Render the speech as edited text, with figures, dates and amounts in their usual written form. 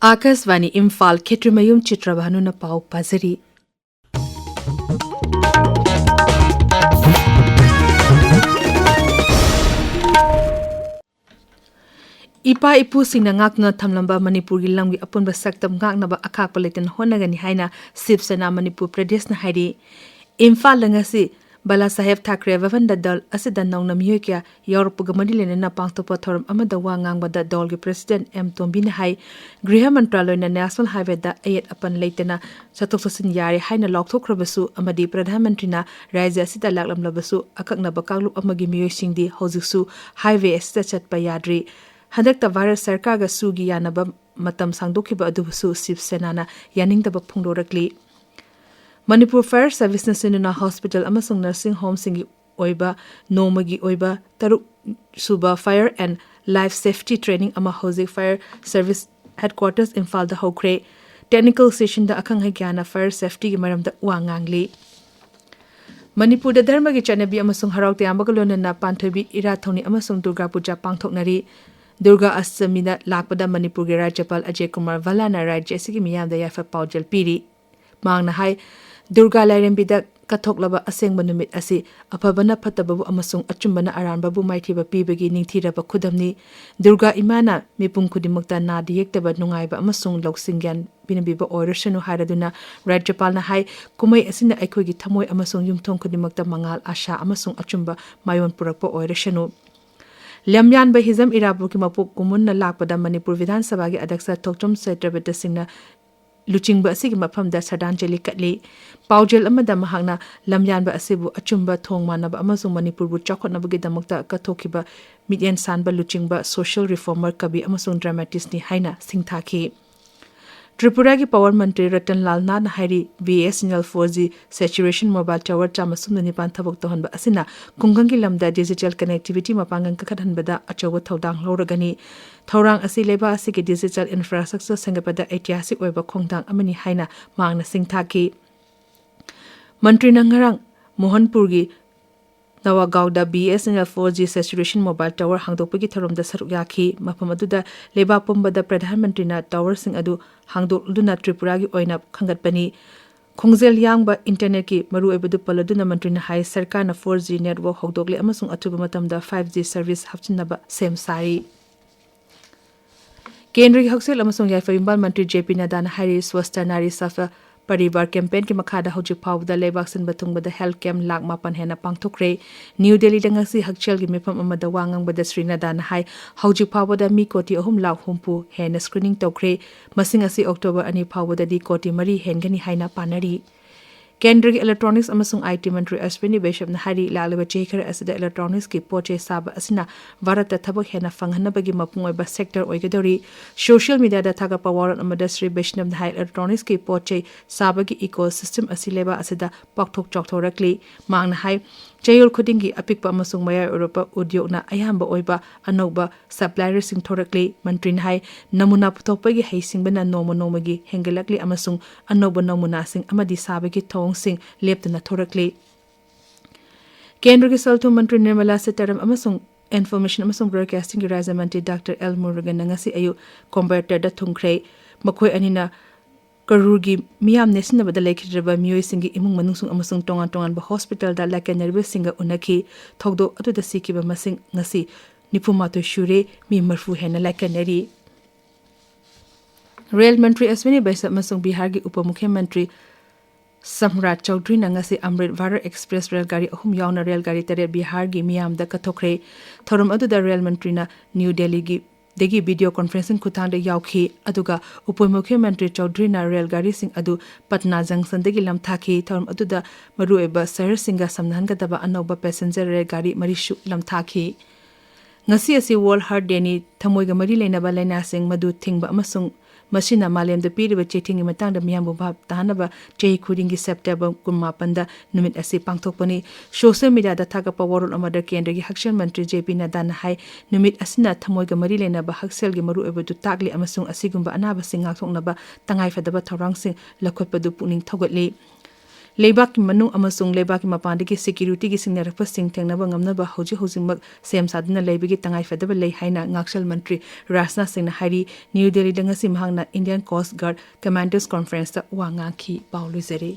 Akashvani Imphal Kshetrimayum Chitrabhanu na pau pazari. Ipa ipu singna ngakna thamlamba Manipuri lamgi apunba saktam ngaknaba akhakpa leitan honagani haina Sipsena Manipur Pradesh na hairi. Imphal langasi Bala Saheb Thakre Vavanda Dal asida naungna miyoi kya Europe gamadilene na pangtopa thoram amada wa ngangbada dol ge President M Tombi na hai Griha Mantraloy na National Highway da ayat apan leitena satok sasin yari haina lokthokrabasu amadi Pradhan Mantri na Rajya asida laklamlabasu akakna bakanglu amagi miyoi singdi hojiksu highway asida chatpa yadri. Hadakta virus sarkar ga sugi yanaba matam sangdokhiba adubusu Sipsena na yaningdaba phungdorakli. Manipur Fire Service na sinuna hospital amasung nursing home singi oiba nomagi oiba taruk suba fire and life safety training ama housing fire service headquarters Imphal da hokre technical session da akhang gyana fire safety gi maram da wangangli. Manipur da dharma gi chanabi amasung harauk te ambagalona na panthobi ira thoni amasung Durga Puja pangthoknari. Durga Astami da lakpada Manipur gi Rajyapal Ajay Kumar Valana rajya sigi miyam da yafa paujal piri. Mangna hai Durga Lairembida kathoklaba asengba numit asi aphabana phatababu amasung achumbana aranbabu maithiba pibagi ningthiraba khudamni Durga Imana mipung khudimukta nadi yektaba nungaiba amasung loksingyan binabiba oirashanu hairaduna Rajyapal na hai kumai asina aikhogi thamoi amasung yumthong khudimukta mangal asha amasung achumba mayon purakpa oirashanu Lamyan ba hizam irabu ki mapuk kumun na lakpada Manipur Vidhan Sabha gi Adaksa Thokchom Setrabeta Singna Luchingba asigi mafamda Sardanjali katli paujel amada mahangna lamyanba asibu achumba thongmanaba amasung Manipur bu chakhotnabagi damakta kathokiba midyan sanba luchingba social reformer kabi amasung dramatist ni haina singthaki Tripura ki Power Mantri Ratan Lal na hairi BSNL 4G saturation mobile tower chamasum nipan thabok tohanba asina kungangi lamda digital connectivity mapangang kakadhanbada achawa thodang loragani Thorang asi leba asi ki digital infrastructure sangapada ऐतिहासिक oiba khongdang amani haina mangna singthaki Mantri nangarang Mohanpur gi Nawagauda BSNL 4G saturation mobile tower hangdokpagi tharomda saruk yakhi mafam aduda leba pumbada Pradhan Mantri na tower sing adu hangdokduna Tripura gi oina khangatpani Khongzel yangba internet ki maru ebadu paladuna Mantri na hai sarkar na 4G network hogdokle amasung atuba matamda 5G service hapchinaba sem sari Kendri Hoxel amasung yaifa Imphal Mantri JP Nada na hari swasta nari safa Paribar campaign ki makhada hojik phawda lebak sin batungbada health camp lak mapan hena pangthokre New Delhi dangasi hakchel gi mifam amada wangang bada Sri Nada na hai hojik phawda mi koti ahum lak humpu hena screening tokre masing asi October ani phawda di koti mari hengani haina panari Kendrick Electronics amasung IT Mantri Ashwini Vaishnav na hari lalaba chekhar asida electronics ki poche saba asina Bharata thabak hena fanghanabagi mapung oiba sector oigadori social media da thaga power amada Sri Vaishnav na hai electronics ki poche sabagi ecosystem asileba asida pakthok chokthorakli mangna hai Chayol khudingi apikpa amasung maya Europa udyog na ayamba oiba anoba supplier sing thorakli mantrin hai namuna puthokpagi heisingbana nomagi hengelakli amasung anoba namuna sing amadi sabagi thong sing leptana thorakli Kendra ki saltu mantri Nirmala Sitaram amasung information amasung broadcasting ki Rajya Mantri Dr. L Murugan ngasi ayu converter da thungkhrei makhoi anina Karurgi miyam nesinabada lekhidraba miyoi singi imung manungsung amasung tongan ba hospital da lakanarbe singa unaki thogdo atuda sikiba masing ngasi nipumato shure mi marfu hena lakanari Rail Mantri Ashwini Vaishnav amasung Bihar gi Upamukhyamantri Mantri Samrat Chaudhary na ngasi Amrit Bharat Express rail gari ahum yauna rail gari tare Bihar gi miyam da kathokre thorum aduda rail mantri na New Delhi gi Degi video conferencing kuthangda yaukhi aduga Upamukhyamantri Mantri Chaudhary na rail gari sing adu Patna junction degi lamthaki thorum aduda marueba sahar singa samnhangadaba anoba passenger rail gari marishu lamthaki ngasi asi World Heart Day ni thamoiga mari leinaba laina sing madu thingba amasung Masina Malemda piriba chetingi matangda miyambu bhab tahanaba chehi khudingi September 18 da numit asi pangthokpani social media da thaga pawarul amada kendra gi Hakshel Mantri JP Nada na hai numit asina thamoiga mari lena ba Haksel gi maru ebedu takli amasung asigumba anaba sing ngakthoknaba tangai fadaba thorang sing lakhotpadu puning thogatli लेबाक की मनु अमसुंग लेबाक की मपान की security की सिंगनरप सिंग थेंगनब ngamnaba hauji hojimak sem sadna leibigi tangai fedaba lei haina ngakshal mantri Rajnath Singh na hari New Delhi dangasi mahangna Indian Coast Guard Commanders Conference ta wa ngakhi paulu zari